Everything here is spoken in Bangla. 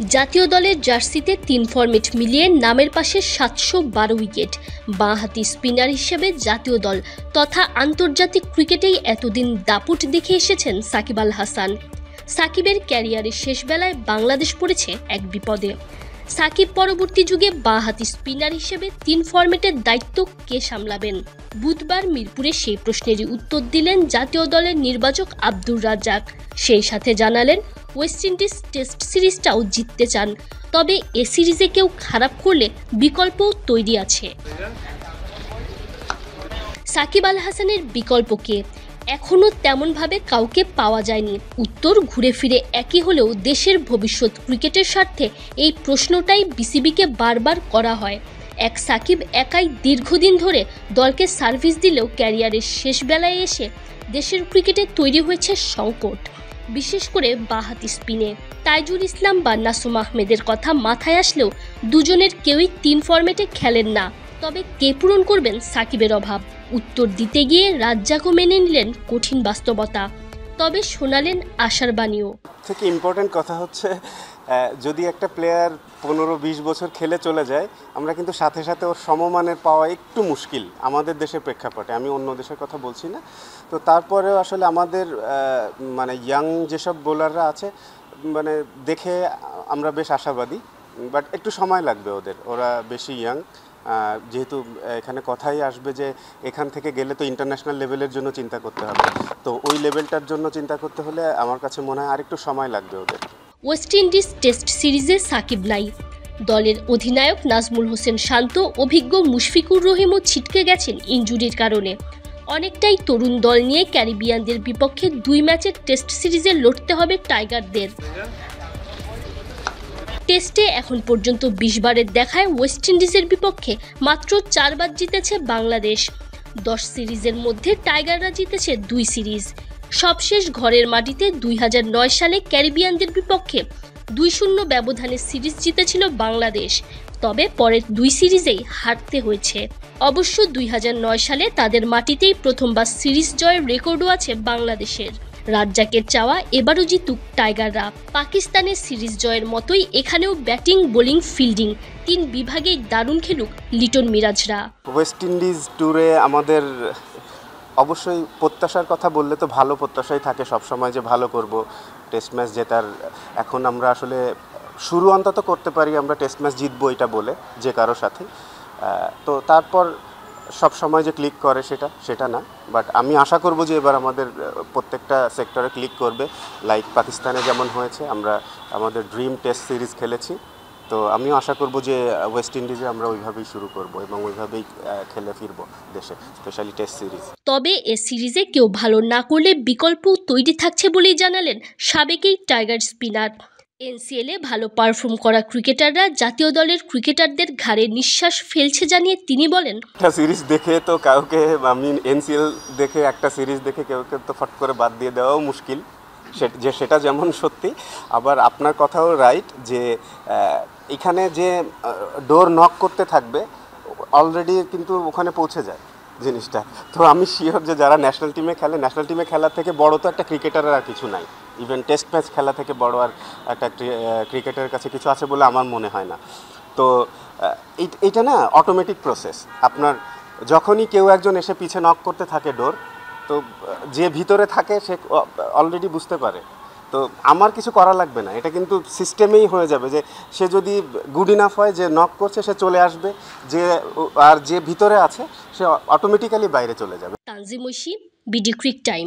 জাতীয় দলের জার্সিতে ৩ ফরম্যাট মিলিয়ে নামের পাশে ৭১২ উইকেট। বাঁহাতি স্পিনার হিসেবে জাতীয় দল তথা আন্তর্জাতিক ক্রিকেটেই এতদিন দাপুট দেখে এসেছেন সাকিব আল হাসান। সাকিবের ক্যারিয়ারের শেষ বেলায় বাংলাদেশ পড়েছে এক বিপদে। সাকিব পরবর্তী যুগে বাঁহাতি স্পিনার হিসেবে ৩ ফরম্যাটের দায়িত্ব কে সামলাবেন? বুধবার মিরপুরে সেই প্রশ্নেরই উত্তর দিলেন জাতীয় দলের নির্বাচক আব্দুর রাজ্জাক। সেই সাথে জানালেন ওয়েস্ট ইন্ডিজ টেস্ট সিরিজটাও জিততে চান, তবে এ সিরিজে কেউ খারাপ করলে বিকল্পও তৈরি আছে। সাকিব আল হাসানের বিকল্প কে? এখনও তেমনভাবে কাউকে পাওয়া যায়নি। উত্তর ঘুরে ফিরে একই হলেও দেশের ভবিষ্যৎ ক্রিকেটের স্বার্থে এই প্রশ্নটাই বিসিবিকে বারবার করা হয়। এক সাকিব একাই দীর্ঘদিন ধরে দলকে সার্ভিস দিলেও ক্যারিয়ারের শেষ বেলায় এসে দেশের ক্রিকেটে তৈরি হয়েছে সংকট, বিশেষ করে বাঁহাতি স্পিনে। তাইজুল ইসলাম বা নাসুম আহমেদের কথা মাথায় আসলেও দুজনের কেউই ৩ ফরম্যাটে খেলেন না। তবে কে পূরণ করবেন সাকিবের অভাব? উত্তর দিতে গিয়ে রাজ্জাকও মেনে নিলেন কঠিন বাস্তবতা, তবে শোনালেন আশার বাণীও। থেকে ইম্পর্টেন্ট কথা হচ্ছে, যদি একটা প্লেয়ার 15-20 বছর খেলে চলে যায়, আমরা কিন্তু সাথে সাথে ওর সমমানের পাওয়া একটু মুশকিল আমাদের দেশের প্রেক্ষাপটে। আমি অন্য দেশের কথা বলছি না। তো তারপরেও আসলে আমাদের মানে ইয়াং যেসব বোলাররা আছে, মানে দেখে আমরা বেশ আশাবাদী, বাট একটু সময় লাগবে ওদের, ওরা বেশি ইয়াং। যেহেতু এখানে কথাই আসবে যে এখান থেকে গেলে তো ইন্টারন্যাশনাল লেভেলের জন্য চিন্তা করতে হবে, তো ওই লেভেলটার জন্য চিন্তা করতে হলে আমার কাছে মনে হয় আরেকটু সময় লাগবে ওদের। ওয়েস্ট ইন্ডিজ টেস্ট সিরিজে সাকিব নাই। দলের অধিনায়ক নাজমুল হোসেন শান্ত, অভিজ্ঞ মুশফিকুর রহিমও ছিটকে গেছেন ইনজুরির কারণে। অনেকটাই তরুণ দল নিয়ে ক্যারিবিয়ানদের বিপক্ষে 2 ম্যাচের টেস্ট সিরিজে লড়তে হবে টাইগারদের। টেস্টে এখন পর্যন্ত 20 বারের দেখায় ওয়েস্ট ইন্ডিজের বিপক্ষে মাত্র 4 বার জিতেছে বাংলাদেশ। 10 সিরিজের মধ্যে টাইগাররা জিতেছে 2 সিরিজ। সবশেষ ঘরের মাটিতে 2009 সালে ক্যারিবিয়ানদের বিপক্ষে 2-0 ব্যবধানে সিরিজ জিতেছিল বাংলাদেশ, তবে পরের 2 সিরিজেই হারতে হয়েছে। অবশ্য 2009 সালে তাদের মাটিতেই প্রথমবার সিরিজ জয়ের রেকর্ডও আছে বাংলাদেশের। রাজ্জাকের চাওয়া এবারও জিতুক টাইগাররা। পাকিস্তানের সিরিজ জয়ের মতোই এখানেও ব্যাটিং, বোলিং, ফিল্ডিং 3 বিভাগেই দারুণ খেলুক লিটন মিরাজরা। ওয়েস্ট ইন্ডিজ ট্যুরে আমাদের অবশ্যই প্রত্যাশার কথা বললে তো ভালো প্রত্যাশাই থাকে সবসময়, যে ভালো করব, টেস্ট ম্যাচ জেতার। এখন আমরা আসলে শুরু অন্তত করতে পারি আমরা টেস্ট ম্যাচ জিতবো এটা বলে যে কারো সাথে। তো তারপর সব সময় যে ক্লিক করে সেটা না, বাট আমি আশা করব যে এবার আমাদের প্রত্যেকটা সেক্টরে ক্লিক করবে, লাইক পাকিস্তানে যেমন হয়েছে। আমরা আমাদের ড্রিম টেস্ট সিরিজ খেলেছি, তো আমিও আশা করব যে ওয়েস্ট ইন্ডিজে আমরা ওইভাবেই শুরু করব এবং ওইভাবেই খেলে ফিরবো দেশে, স্পেশালি টেস্ট সিরিজ। তবে এ সিরিজে কেউ ভালো না করলে বিকল্প তৈরি থাকছে বলেই জানালেন সাবেকেই টাইগার স্পিনার। এনসিএলে ভালো পারফর্ম করা ক্রিকেটাররা জাতীয় দলের ক্রিকেটারদের ঘাড়ে নিঃশ্বাস ফেলছে জানিয়ে তিনি বলেন, একটা সিরিজ দেখে তো কাউকে, আমি এনসিএল দেখে একটা সিরিজ দেখে কেউকে তো ফট করে বাদ দিয়ে দেওয়াও মুশকিল, সেটা যেমন সত্যি, আবার আপনার কথাও রাইট যে এখানে যে ডোর নক করতে থাকবে অলরেডি কিন্তু ওখানে পৌঁছে যায় জিনিসটা। তো আমি শিওর যে যারা ন্যাশনাল টিমে খেলে, ন্যাশনাল টিমে খেলার থেকে বড় তো একটা ক্রিকেটারের আর কিছু নাই। ইভেন টেস্ট ম্যাচ খেলা থেকে বড় আর একটা ক্রিকেটারের কাছে কিছু আছে বলে আমার মনে হয় না। তো এইটা না অটোমেটিক প্রসেস। আপনার যখনই কেউ একজন এসে পিছে নক করতে থাকে ডোর, তো যে ভিতরে থাকে সে অলরেডি বুঝতে পারে, তো আমার কিছু করা লাগবে না, এটা কিন্তু সিস্টেমেই হয়ে যাবে যে সে যদি গুড ইনাফ হয় যে নক করছে সে চলে আসবে, আর যে ভিতরে আছে সে অটোমেটিক্যালি বাইরে চলে যাবে। Tanjim Oishi, BD Cric time.